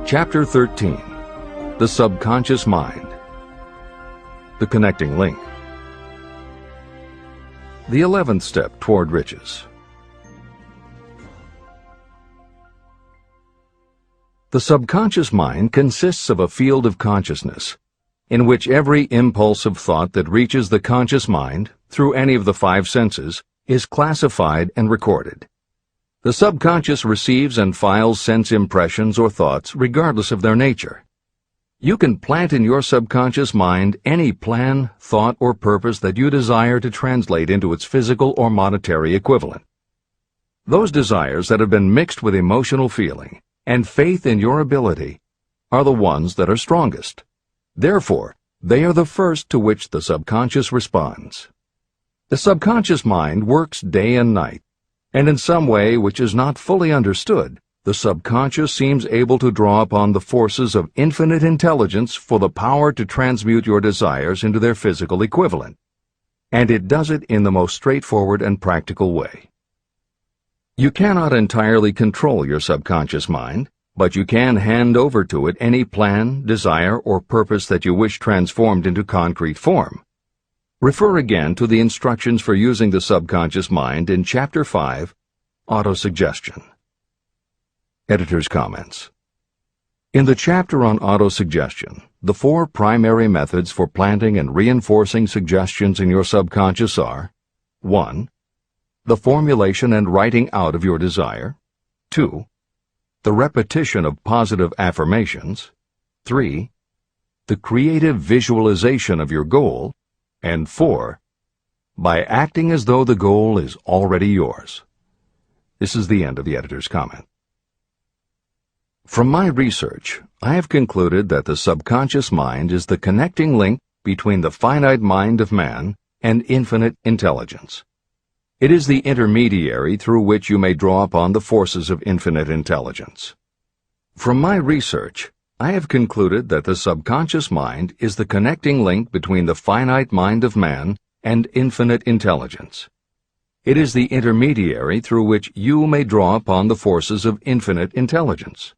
Chapter 13. The Subconscious Mind. The Connecting Link. The 11th Step Toward Riches. The subconscious mind consists of a field of consciousness, in which every impulse of thought that reaches the conscious mind, through any of the 5 senses, is classified and recorded. The subconscious receives and files sense impressions or thoughts regardless of their nature. You can plant in your subconscious mind any plan, thought, or purpose that you desire to translate into its physical or monetary equivalent. Those desires that have been mixed with emotional feeling and faith in your ability are the ones that are strongest. Therefore, they are the first to which the subconscious responds. The subconscious mind works day and night, and in some way which is not fully understood, the subconscious seems able to draw upon the forces of infinite intelligence for the power to transmute your desires into their physical equivalent. And it does it in the most straightforward and practical way. You cannot entirely control your subconscious mind, but you can hand over to it any plan, desire, or purpose that you wish transformed into concrete form. Refer again to the instructions for using the subconscious mind in Chapter 5, Autosuggestion. Editor's comments. In the chapter on autosuggestion, the 4 primary methods for planting and reinforcing suggestions in your subconscious are: 1. The formulation and writing out of your desire. 2. The repetition of positive affirmations. 3. The creative visualization of your goal. And 4. By acting as though the goal is already yours. This is the end of the editor's comment. From my research, I have concluded that the subconscious mind is the connecting link between the finite mind of man and infinite intelligence. It is the intermediary through which you may draw upon the forces of infinite intelligence. From my research, I have concluded that the subconscious mind is the connecting link between the finite mind of man and infinite intelligence. It is the intermediary through which you may draw upon the forces of infinite intelligence.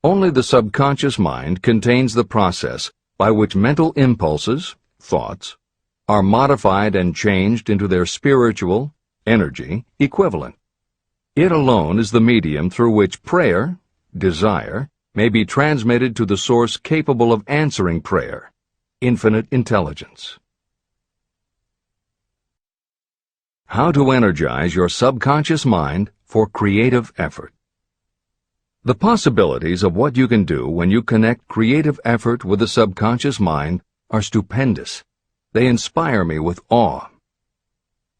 Only the subconscious mind contains the process by which mental impulses, thoughts, are modified and changed into their spiritual, energy, equivalent. It alone is the medium through which prayer, desire, may be transmitted to the source capable of answering prayer, infinite intelligence. How to energize your subconscious mind for creative effort. The possibilities of what you can do when you connect creative effort with the subconscious mind are stupendous. They inspire me with awe.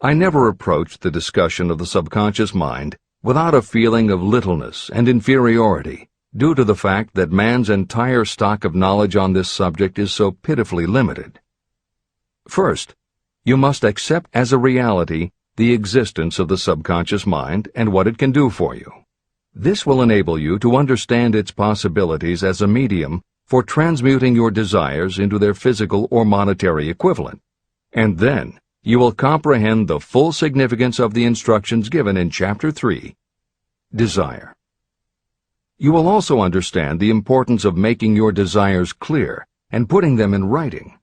I never approached the discussion of the subconscious mind without a feeling of littleness and inferiority, due to the fact that man's entire stock of knowledge on this subject is so pitifully limited. First, you must accept as a reality the existence of the subconscious mind and what it can do for you. This will enable you to understand its possibilities as a medium for transmuting your desires into their physical or monetary equivalent, and then you will comprehend the full significance of the instructions given in Chapter 3, Desire. You will also understand the importance of making your desires clear and putting them in writing.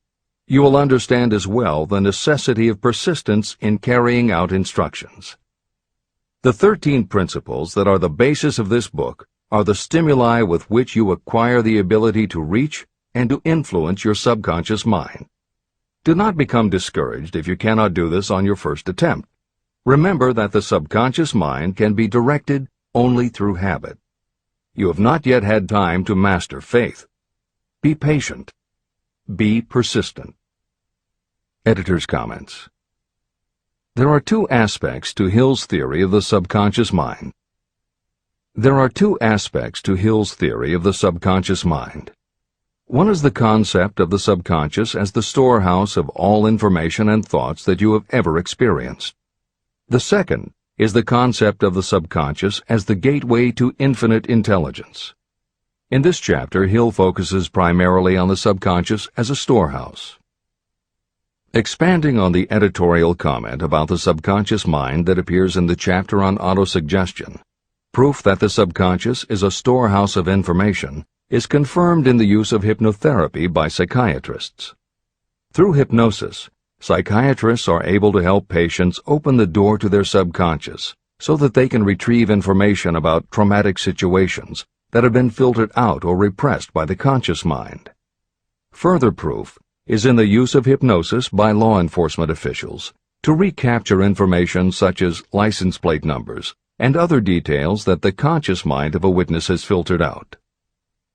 You will understand as well the necessity of persistence in carrying out instructions. The 13 principles that are the basis of this book are the stimuli with which you acquire the ability to reach and to influence your subconscious mind. Do not become discouraged if you cannot do this on your first attempt. Remember that the subconscious mind can be directed only through habit. You have not yet had time to master faith. Be patient. Be persistent. Editor's comments. There are 2 aspects to Hill's theory of the subconscious mind. There are 2 aspects to Hill's theory of the subconscious mind. One is the concept of the subconscious as the storehouse of all information and thoughts that you have ever experienced. The second is the concept of the subconscious as the gateway to infinite intelligence. In this chapter, Hill focuses primarily on the subconscious as a storehouse. Expanding on the editorial comment about the subconscious mind that appears in the chapter on autosuggestion, Proof that the subconscious is a storehouse of information is confirmed in the use of hypnotherapy by psychiatrists. Through hypnosis, psychiatrists are able to help patients open the door to their subconscious so that they can retrieve information about traumatic situations that have been filtered out or repressed by the conscious mind. Further proof is in the use of hypnosis by law enforcement officials to recapture information such as license plate numbers and other details that the conscious mind of a witness has filtered out.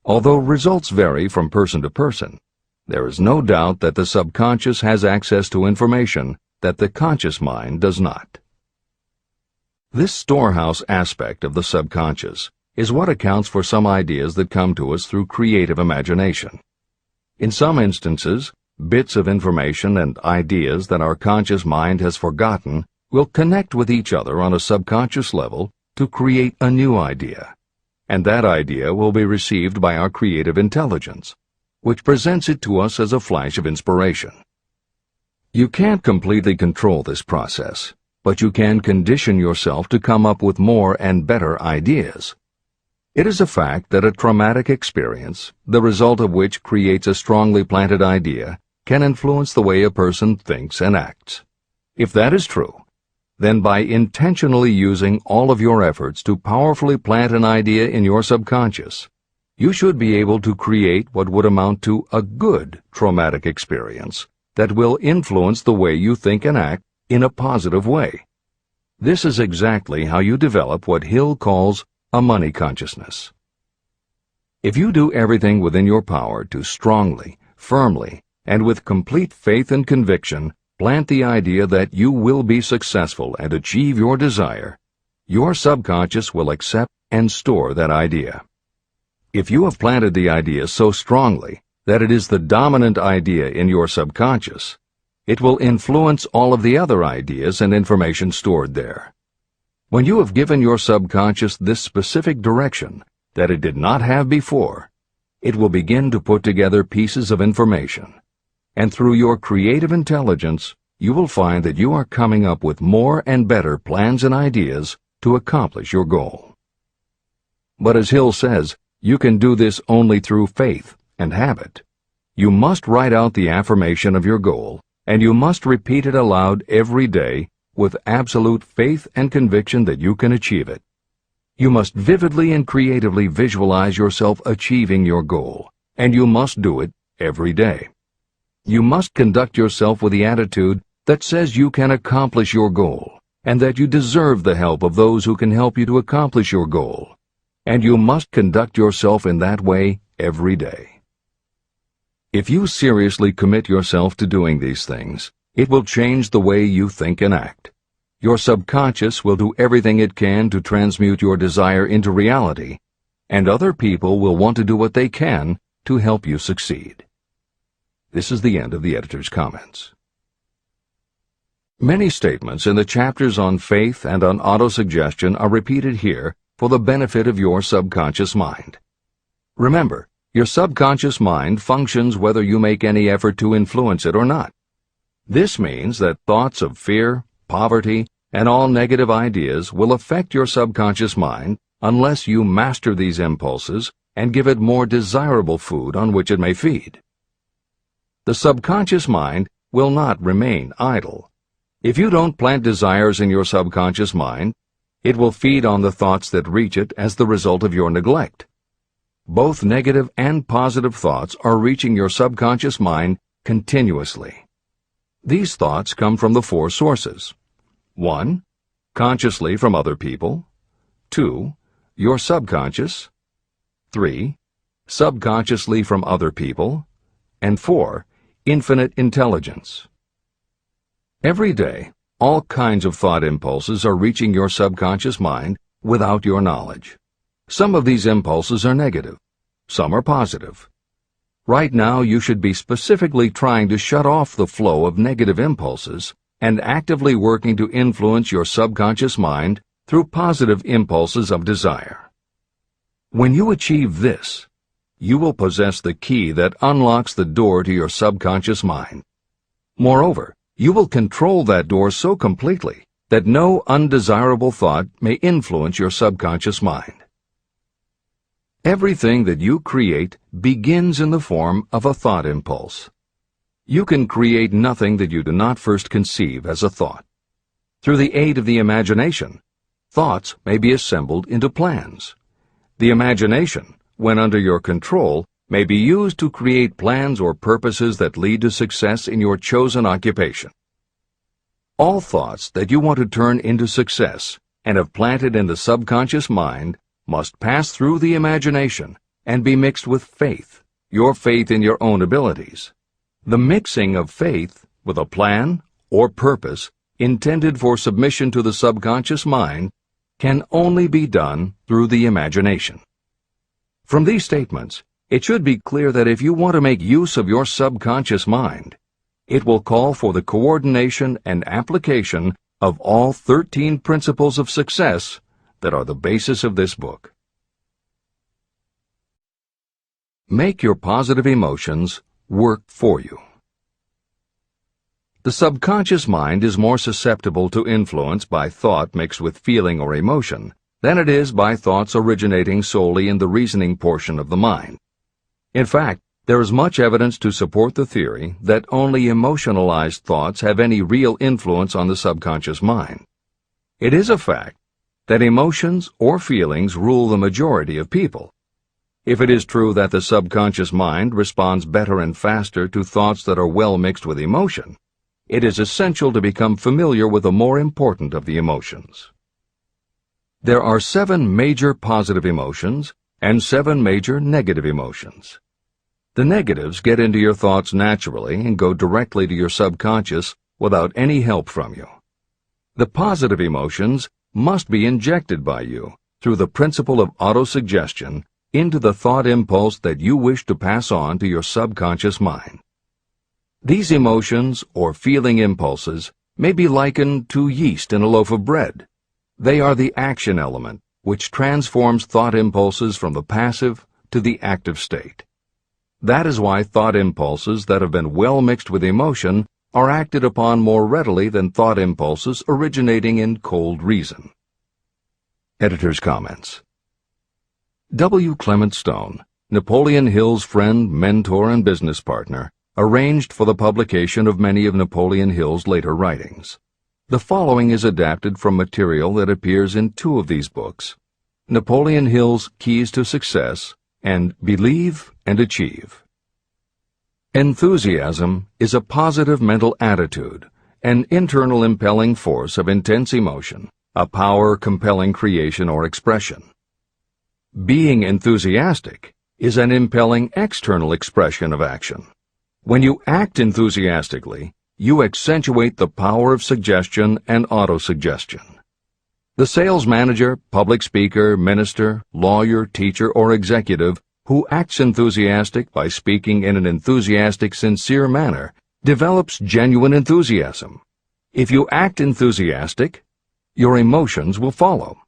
Although results vary from person to person, there is no doubt that the subconscious has access to information that the conscious mind does not. This storehouse aspect of the subconscious is what accounts for some ideas that come to us through creative imagination. In some instances, bits of information and ideas that our conscious mind has forgotten will connect with each other on a subconscious level to create a new idea, and that idea will be received by our creative intelligence, which presents it to us as a flash of inspiration. You can't completely control this process, but you can condition yourself to come up with more and better ideas. It is a fact that a traumatic experience, the result of which creates a strongly planted idea, can influence the way a person thinks and acts. If that is true, then by intentionally using all of your efforts to powerfully plant an idea in your subconscious, you should be able to create what would amount to a good traumatic experience that will influence the way you think and act in a positive way. This is exactly how you develop what Hill calls a money consciousness. If you do everything within your power to strongly, firmly, and with complete faith and conviction plant the idea that you will be successful and achieve your desire, your subconscious will accept and store that idea. If you have planted the idea so strongly that it is the dominant idea in your subconscious, it will influence all of the other ideas and information stored there. When you have given your subconscious this specific direction that it did not have before, it will begin to put together pieces of information, and through your creative intelligence, you will find that you are coming up with more and better plans and ideas to accomplish your goal. But as Hill says, you can do this only through faith and habit. You must write out the affirmation of your goal, and you must repeat it aloud every day with absolute faith and conviction that you can achieve it. You must vividly and creatively visualize yourself achieving your goal, and you must do it every day. You must conduct yourself with the attitude that says you can accomplish your goal, and that you deserve the help of those who can help you to accomplish your goal. And you must conduct yourself in that way every day. If you seriously commit yourself to doing these things, it will change the way you think and act. Your subconscious will do everything it can to transmute your desire into reality, and other people will want to do what they can to help you succeed. This is the end of the editor's comments. Many statements in the chapters on faith and on autosuggestion are repeated here for the benefit of your subconscious mind. Remember, your subconscious mind functions whether you make any effort to influence it or not. This means that thoughts of fear, poverty, and all negative ideas will affect your subconscious mind unless you master these impulses and give it more desirable food on which it may feed. The subconscious mind will not remain idle. If you don't plant desires in your subconscious mind, it will feed on the thoughts that reach it as the result of your neglect. Both negative and positive thoughts are reaching your subconscious mind continuously. These thoughts come from the four sources. 1. Consciously from other people. 2. Your subconscious. 3. Subconsciously from other people. And 4. Infinite intelligence. Every day, all kinds of thought impulses are reaching your subconscious mind without your knowledge. Some of these impulses are negative. Some are positive. Right now, you should be specifically trying to shut off the flow of negative impulses and actively working to influence your subconscious mind through positive impulses of desire. When you achieve this, you will possess the key that unlocks the door to your subconscious mind. Moreover, you will control that door so completely that no undesirable thought may influence your subconscious mind. Everything that you create begins in the form of a thought impulse. You can create nothing that you do not first conceive as a thought. Through the aid of the imagination, thoughts may be assembled into plans. The imagination, when under your control, may be used to create plans or purposes that lead to success in your chosen occupation. All thoughts that you want to turn into success and have planted in the subconscious mind must pass through the imagination and be mixed with faith, your faith in your own abilities. The mixing of faith with a plan or purpose intended for submission to the subconscious mind can only be done through the imagination. From these statements, it should be clear that if you want to make use of your subconscious mind, it will call for the coordination and application of all 13 principles of success that are the basis of this book. Make your positive emotions work for you. The subconscious mind is more susceptible to influence by thought mixed with feeling or emotion than it is by thoughts originating solely in the reasoning portion of the mind. In fact, there is much evidence to support the theory that only emotionalized thoughts have any real influence on the subconscious mind. It is a fact that emotions or feelings rule the majority of people. If it is true that the subconscious mind responds better and faster to thoughts that are well mixed with emotion, it is essential to become familiar with the more important of the emotions. There are 7 major positive emotions and 7 major negative emotions. The negatives get into your thoughts naturally and go directly to your subconscious without any help from you. The positive emotions must be injected by you through the principle of autosuggestion into the thought impulse that you wish to pass on to your subconscious mind. These emotions or feeling impulses may be likened to yeast in a loaf of bread. They are the action element which transforms thought impulses from the passive to the active state. That is why thought impulses that have been well mixed with emotion are acted upon more readily than thought impulses originating in cold reason. Editor's comments. W. Clement Stone, Napoleon Hill's friend, mentor, and business partner, arranged for the publication of many of Napoleon Hill's later writings. The following is adapted from material that appears in 2 of these books: Napoleon Hill's Keys to Success and Believe and Achieve. Enthusiasm is a positive mental attitude, an internal impelling force of intense emotion, a power compelling creation or expression. Being enthusiastic is an impelling external expression of action. When you act enthusiastically, you accentuate the power of suggestion and autosuggestion. The sales manager, public speaker, minister, lawyer, teacher, or executive who acts enthusiastic by speaking in an enthusiastic, sincere manner develops genuine enthusiasm. If you act enthusiastic, your emotions will follow.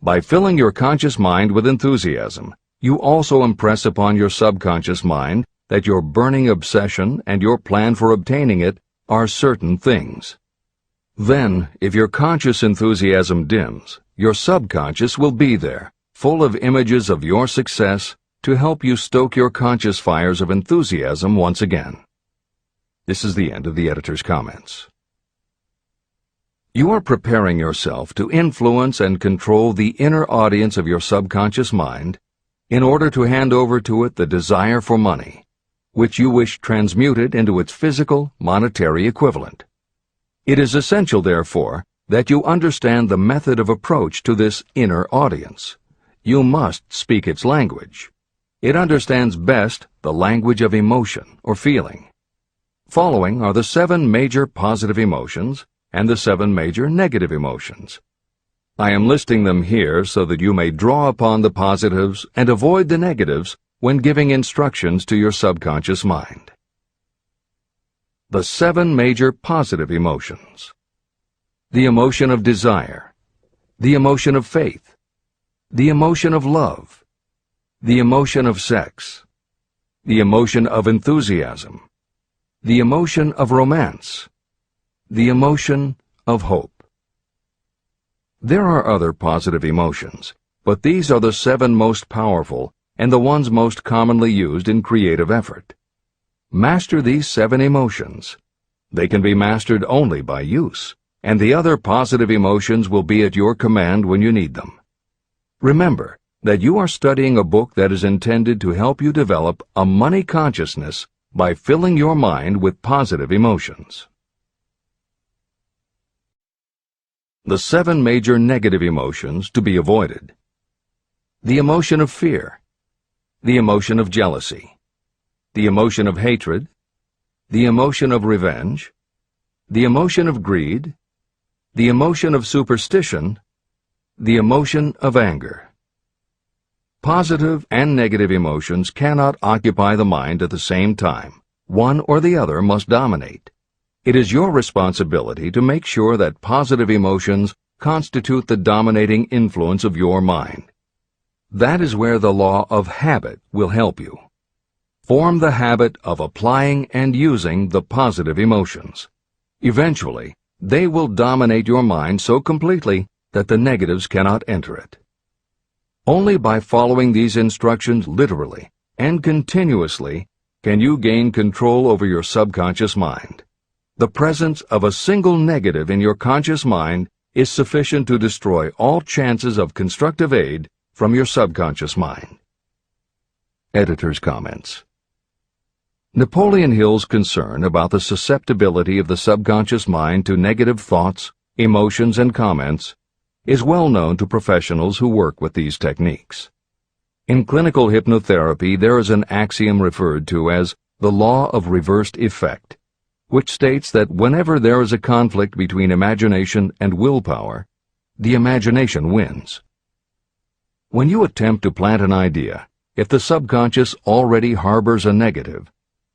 By filling your conscious mind with enthusiasm, you also impress upon your subconscious mind that your burning obsession and your plan for obtaining it are certain things. Then, if your conscious enthusiasm dims, your subconscious will be there, full of images of your success, to help you stoke your conscious fires of enthusiasm once again. This is the end of the editor's comments. You are preparing yourself to influence and control the inner audience of your subconscious mind in order to hand over to it the desire for money, which you wish transmuted into its physical, monetary equivalent. It is essential, therefore, that you understand the method of approach to this inner audience. You must speak its language. It understands best the language of emotion or feeling. Following are the 7 major positive emotions and the 7 major negative emotions. I am listing them here so that you may draw upon the positives and avoid the negatives when giving instructions to your subconscious mind. The 7 major positive emotions. The emotion of desire, the emotion of faith, the emotion of love, the emotion of sex, the emotion of enthusiasm, the emotion of romance, the emotion of hope. There are other positive emotions, but these are the 7 most powerful and the ones most commonly used in creative effort. Master these 7 emotions. They can be mastered only by use, and the other positive emotions will be at your command when you need them. Remember that you are studying a book that is intended to help you develop a money consciousness by filling your mind with positive emotions. The 7 major negative emotions to be avoided. The emotion of fear, the emotion of jealousy, the emotion of hatred, the emotion of revenge, the emotion of greed, the emotion of superstition, the emotion of anger. Positive and negative emotions cannot occupy the mind at the same time. One or the other must dominate. It is your responsibility to make sure that positive emotions constitute the dominating influence of your mind. That is where the law of habit will help you. Form the habit of applying and using the positive emotions. Eventually, they will dominate your mind so completely that the negatives cannot enter it. Only by following these instructions literally and continuously can you gain control over your subconscious mind. The presence of a single negative in your conscious mind is sufficient to destroy all chances of constructive aid from your subconscious mind. Editor's comments. Napoleon Hill's concern about the susceptibility of the subconscious mind to negative thoughts, emotions, and comments is well known to professionals who work with these techniques. In clinical hypnotherapy, there is an axiom referred to as the law of reversed effect, which states that whenever there is a conflict between imagination and willpower, the imagination wins. When you attempt to plant an idea, if the subconscious already harbors a negative,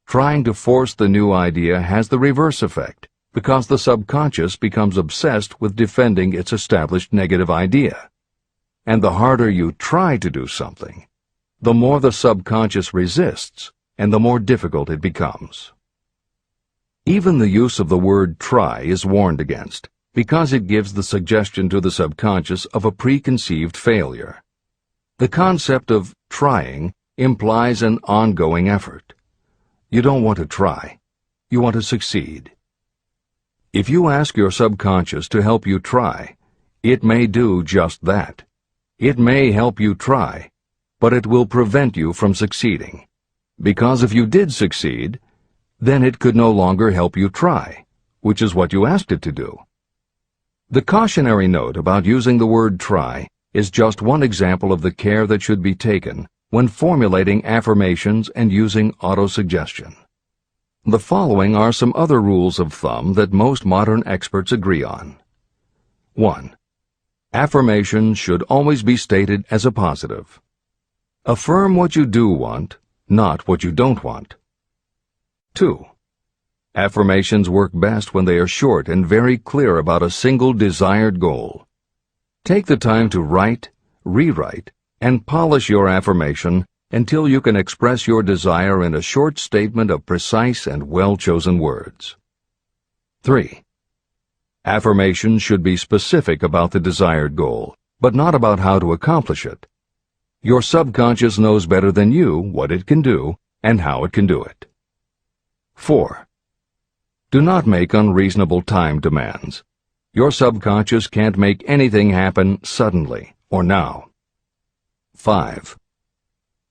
trying to force the new idea has the reverse effect, because the subconscious becomes obsessed with defending its established negative idea. And the harder you try to do something, the more the subconscious resists, and the more difficult it becomes. Even the use of the word try is warned against, because it gives the suggestion to the subconscious of a preconceived failure. The concept of trying implies an ongoing effort. You don't want to try. You want to succeed. If you ask your subconscious to help you try, it may do just that. It may help you try, but it will prevent you from succeeding. Because if you did succeed, then it could no longer help you try, which is what you asked it to do. The cautionary note about using the word try is just one example of the care that should be taken when formulating affirmations and using autosuggestion. The following are some other rules of thumb that most modern experts agree on. 1. Affirmations should always be stated as a positive. Affirm what you do want, not what you don't want. 2. Affirmations work best when they are short and very clear about a single desired goal. Take the time to write, rewrite, and polish your affirmation until you can express your desire in a short statement of precise and well-chosen words. 3. Affirmations should be specific about the desired goal, but not about how to accomplish it. Your subconscious knows better than you what it can do and how it can do it. 4. Do not make unreasonable time demands. Your subconscious can't make anything happen suddenly or now. 5.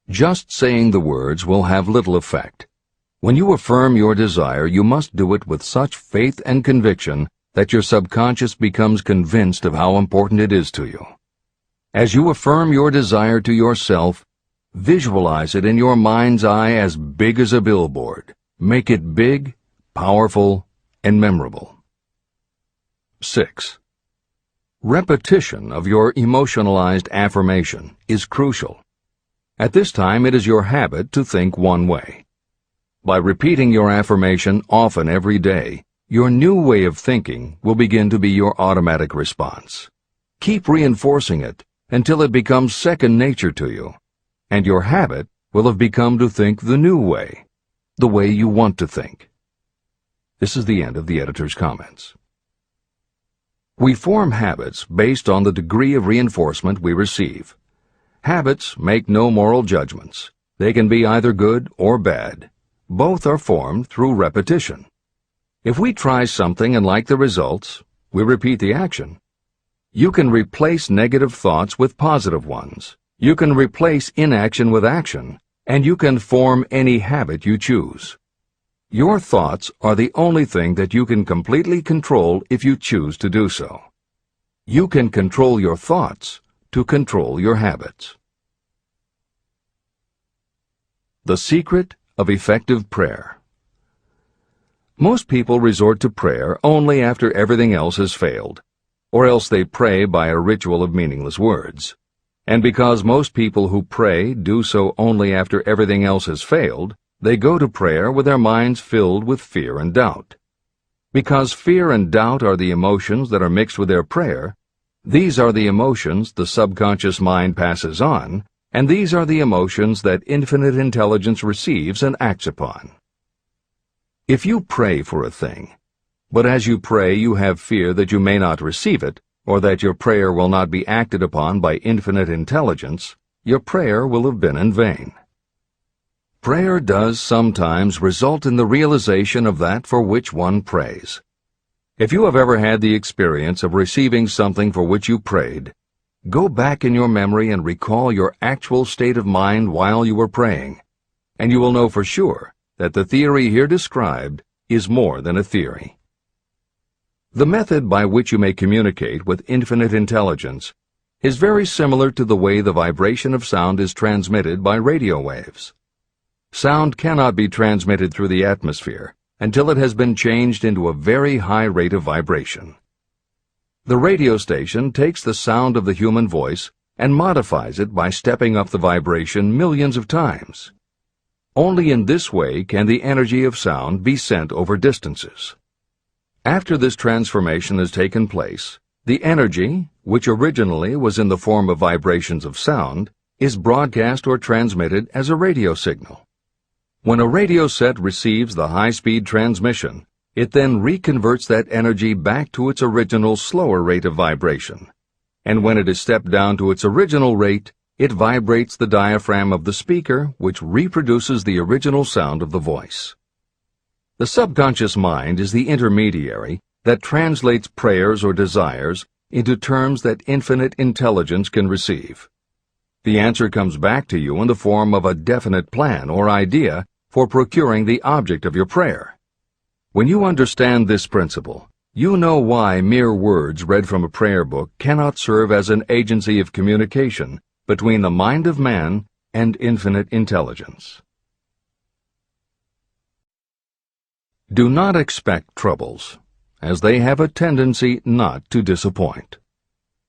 Just saying the words will have little effect. When you affirm your desire, you must do it with such faith and conviction that your subconscious becomes convinced of how important it is to you. As you affirm your desire to yourself, visualize it in your mind's eye as big as a billboard. Make it big, powerful, and memorable. 6. Repetition of your emotionalized affirmation is crucial. At this time, it is your habit to think one way. By repeating your affirmation often every day, your new way of thinking will begin to be your automatic response. Keep reinforcing it until it becomes second nature to you, and your habit will have become to think the new way, the way you want to think. This is the end of the editor's comments. We form habits based on the degree of reinforcement we receive. Habits make no moral judgments. They can be either good or bad. Both are formed through repetition. If we try something and like the results, we repeat the action. You can replace negative thoughts with positive ones. You can replace inaction with action, and you can form any habit you choose. Your thoughts are the only thing that you can completely control if you choose to do so. You can control your thoughts to control your habits. The secret of effective prayer. Most people resort to prayer only after everything else has failed, or else they pray by a ritual of meaningless words. And because most people who pray do so only after everything else has failed, they go to prayer with their minds filled with fear and doubt. Because fear and doubt are the emotions that are mixed with their prayer, these are the emotions the subconscious mind passes on, and these are the emotions that infinite intelligence receives and acts upon. If you pray for a thing, but as you pray you have fear that you may not receive it, or that your prayer will not be acted upon by infinite intelligence, your prayer will have been in vain. Prayer does sometimes result in the realization of that for which one prays. If you have ever had the experience of receiving something for which you prayed, go back in your memory and recall your actual state of mind while you were praying, and you will know for sure that the theory here described is more than a theory. The method by which you may communicate with infinite intelligence is very similar to the way the vibration of sound is transmitted by radio waves. Sound cannot be transmitted through the atmosphere until it has been changed into a very high rate of vibration. The radio station takes the sound of the human voice and modifies it by stepping up the vibration millions of times. Only in this way can the energy of sound be sent over distances. After this transformation has taken place, the energy, which originally was in the form of vibrations of sound, is broadcast or transmitted as a radio signal. When a radio set receives the high-speed transmission, it then reconverts that energy back to its original slower rate of vibration. And when it is stepped down to its original rate, it vibrates the diaphragm of the speaker, which reproduces the original sound of the voice. The subconscious mind is the intermediary that translates prayers or desires into terms that infinite intelligence can receive. The answer comes back to you in the form of a definite plan or idea for procuring the object of your prayer. When you understand this principle, you know why mere words read from a prayer book cannot serve as an agency of communication between the mind of man and infinite intelligence. Do not expect troubles, as they have a tendency not to disappoint.